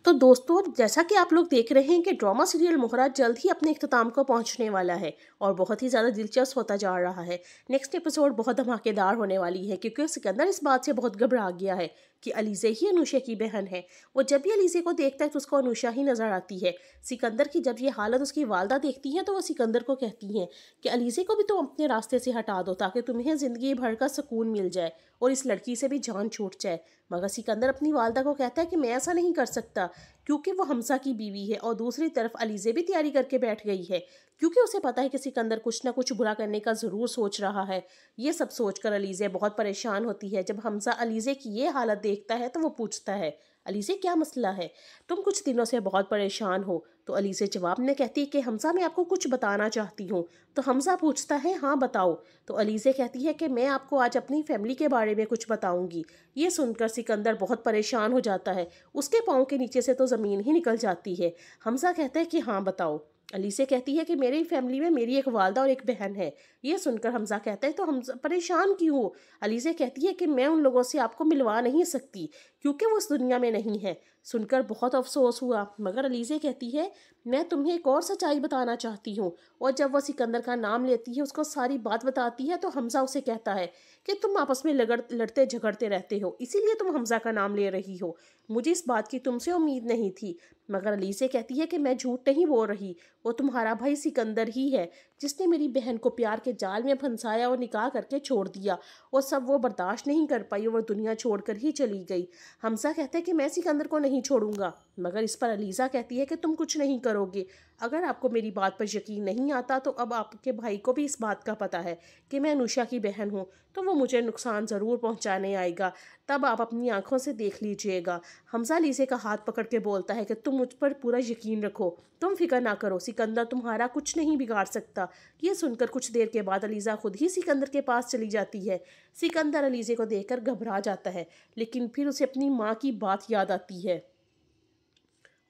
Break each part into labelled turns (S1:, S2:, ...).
S1: तो दोस्तों, जैसा कि आप लोग देख रहे हैं कि ड्रामा सीरियल मोहरा जल्द ही अपने इख्तिताम को पहुंचने वाला है और बहुत ही ज़्यादा दिलचस्प होता जा रहा है। नेक्स्ट एपिसोड बहुत धमाकेदार होने वाली है क्योंकि सिकंदर इस बात से बहुत घबरा गया है कि अलीज़े ही अनुषा की बहन है। वो जब भी अलीज़े को देखता है तो उसको अनुषा ही नज़र आती है। सिकंदर की जब ये हालत उसकी वालदा देखती हैं तो वो सिकंदर को कहती हैं कि अलीज़े को भी तुम अपने रास्ते से हटा दो ताकि तुम्हें ज़िंदगी भर का सुकून मिल जाए और इस लड़की से भी जान छूट जाए। मगर सिकंदर अपनी वालदा को कहता है कि मैं ऐसा नहीं कर सकता क्योंकि वो हमजा की बीवी है और दूसरी तरफ अलीज़े भी तैयारी करके बैठ गई है क्योंकि उसे पता है कि सिकंदर कुछ ना कुछ बुरा करने का ज़रूर सोच रहा है। ये सब सोचकर अलीज़े बहुत परेशान होती है। जब हमजा अलीज़े की ये हालत देखता है तो वो पूछता है, अलीज़े क्या मसला है, तुम कुछ दिनों से बहुत परेशान हो। तो अलीज़े जवाब में कहती है कि हमजा मैं आपको कुछ बताना चाहती हूँ। तो हमजा पूछता है, हाँ बताओ। तो अलीज़े कहती है कि मैं आपको आज अपनी फैमिली के बारे में कुछ बताऊंगी। ये सुनकर सिकंदर बहुत परेशान हो जाता है, उसके पाँव के नीचे से तो ज़मीन ही निकल जाती है। हमजा कहता है कि हाँ बताओ। अलीज़े कहती है कि मेरी फैमिली में मेरी एक वालदा और एक बहन है। ये सुनकर हमजा कहता है तो हम परेशान क्यों हो। अलीज़े कहती है कि मैं उन लोगों से आपको मिलवा नहीं सकती क्योंकि वो उस दुनिया में नहीं है। सुनकर बहुत अफसोस हुआ, मगर अलीज़े कहती है मैं तुम्हें एक और सच्चाई बताना चाहती हूँ। और जब वह सिकंदर का नाम लेती है, उसको सारी बात बताती है, तो हमजा उसे कहता है कि तुम आपस में लड़ते झगड़ते रहते हो, इसीलिए तुम हमजा का नाम ले रही हो। मुझे इस बात की तुमसे उम्मीद नहीं थी। मगर अलीज़े कहती है कि मैं झूठ नहीं बोल रही, वो तुम्हारा भाई सिकंदर ही है जिसने मेरी बहन को प्यार के जाल में फंसाया और निकाह करके छोड़ दिया। और सब वो बर्दाश्त नहीं कर पाई और वो दुनिया छोड़कर ही चली गई। हमजा कहते हैं कि मैं सिकंदर को नहीं छोड़ूंगा, मगर इस पर अलीज़ा कहती है कि तुम कुछ नहीं करोगे। अगर आपको मेरी बात पर यकीन नहीं आता तो अब आपके भाई को भी इस बात का पता है कि मैं अनुषा की बहन हूँ, तो वो मुझे नुकसान ज़रूर पहुँचाने आएगा, तब आप अपनी आंखों से देख लीजिएगा। हमजा अलीज़े का हाथ पकड़ के बोलता है कि तुम मुझ पर पूरा यकीन रखो, तुम फिक्र ना करो, सिकंदर तुम्हारा कुछ नहीं बिगाड़ सकता। ये सुनकर कुछ देर के बाद अलीज़ा खुद ही सिकंदर के पास चली जाती है। सिकंदर अलीज़े को देखकर घबरा जाता है, लेकिन फिर उसे अपनी माँ की बात याद आती है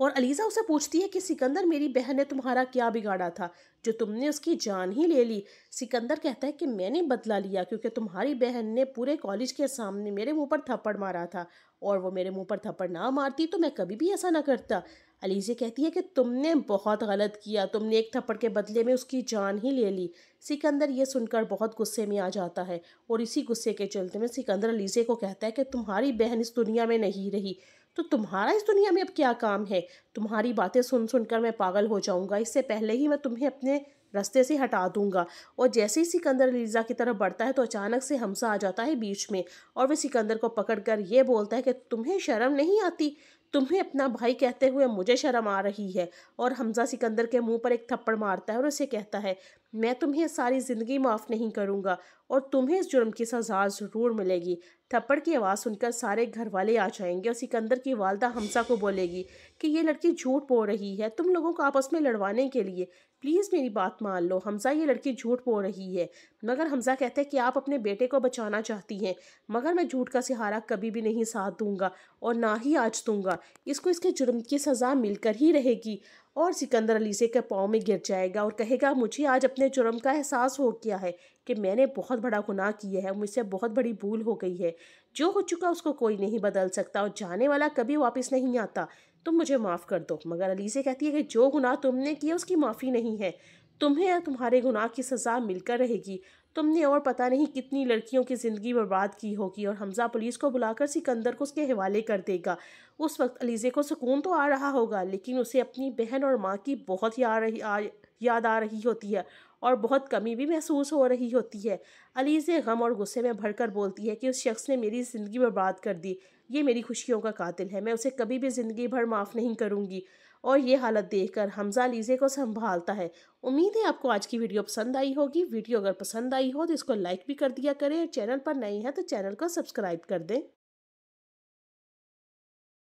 S1: और अलीज़ा उसे पूछती है कि सिकंदर मेरी बहन ने तुम्हारा क्या बिगाड़ा था जो तुमने उसकी जान ही ले ली। सिकंदर कहता है कि मैंने बदला लिया क्योंकि तुम्हारी बहन ने पूरे कॉलेज के सामने मेरे मुंह पर थप्पड़ मारा था और वो मेरे मुंह पर थप्पड़ ना मारती तो मैं कभी भी ऐसा ना करता। अलीज़ा कहती है कि तुमने बहुत गलत किया, तुमने एक थप्पड़ के बदले में उसकी जान ही ले ली। सिकंदर ये सुनकर बहुत गुस्से में आ जाता है और इसी गुस्से के चलते में सिकंदर अलीज़े को कहता है कि तुम्हारी बहन इस दुनिया में नहीं रही तो तुम्हारा इस दुनिया में अब क्या काम है। तुम्हारी बातें सुन सुनकर मैं पागल हो जाऊंगा, इससे पहले ही मैं तुम्हें अपने रास्ते से हटा दूंगा। और जैसे ही सिकंदर अलीज़ा की तरफ बढ़ता है तो अचानक से हमजा आ जाता है बीच में और वह सिकंदर को पकड़कर ये बोलता है कि तुम्हें शर्म नहीं आती, तुम्हें अपना भाई कहते हुए मुझे शर्म आ रही है। और हमजा सिकंदर के मुंह पर एक थप्पड़ मारता है और उसे कहता है मैं तुम्हें सारी ज़िंदगी माफ़ नहीं करूँगा और तुम्हें इस जुर्म की सज़ा ज़रूर मिलेगी। थप्पड़ की आवाज़ सुनकर सारे घर वाले आ जाएंगे और सिकंदर की वालदा हमजा को बोलेगी कि ये लड़की झूठ बोल रही है तुम लोगों को आपस में लड़वाने के लिए, प्लीज़ मेरी बात मान लो हमजा, ये लड़की झूठ बोल रही है। मगर हमजा कहते हैं कि आप अपने बेटे को बचाना चाहती हैं, मगर मैं झूठ का सहारा कभी भी नहीं साथ दूंगा और ना ही आज दूंगा, इसको इसके जुर्म की सज़ा मिलकर ही रहेगी। और सिकंदर अलीज़े के पाँव में गिर जाएगा और कहेगा मुझे आज अपने जुर्म का एहसास हो गया है कि मैंने बहुत बड़ा गुनाह किया है, मुझसे बहुत बड़ी भूल हो गई है। जो हो चुका उसको कोई नहीं बदल सकता और जाने वाला कभी वापस नहीं आता, तुम मुझे माफ़ कर दो। मगर अलीज़े कहती है कि जो गुनाह तुमने किया उसकी माफ़ी नहीं है, तुम्हें या तुम्हारे गुनाह की सज़ा मिलकर रहेगी। तुमने और पता नहीं कितनी लड़कियों की ज़िंदगी बर्बाद की होगी। और हमजा पुलिस को बुलाकर सिकंदर को उसके हवाले कर देगा। उस वक्त अलीज़े को सुकून तो आ रहा होगा, लेकिन उसे अपनी बहन और माँ की बहुत याद आ रही होती है और बहुत कमी भी महसूस हो रही होती है। अलीज़े गम और गुस्से में भरकर बोलती है कि उस शख्स ने मेरी ज़िंदगी बर्बाद कर दी, ये मेरी खुशियों का कातिल है, मैं उसे कभी भी ज़िंदगी भर माफ़ नहीं करूँगी। और ये हालत देखकर हमजा अलीज़े को संभालता है। उम्मीद है आपको आज की वीडियो पसंद आई होगी। वीडियो अगर पसंद आई हो तो इसको लाइक भी कर दिया करें और चैनल पर नए हैं तो चैनल को सब्सक्राइब कर दें।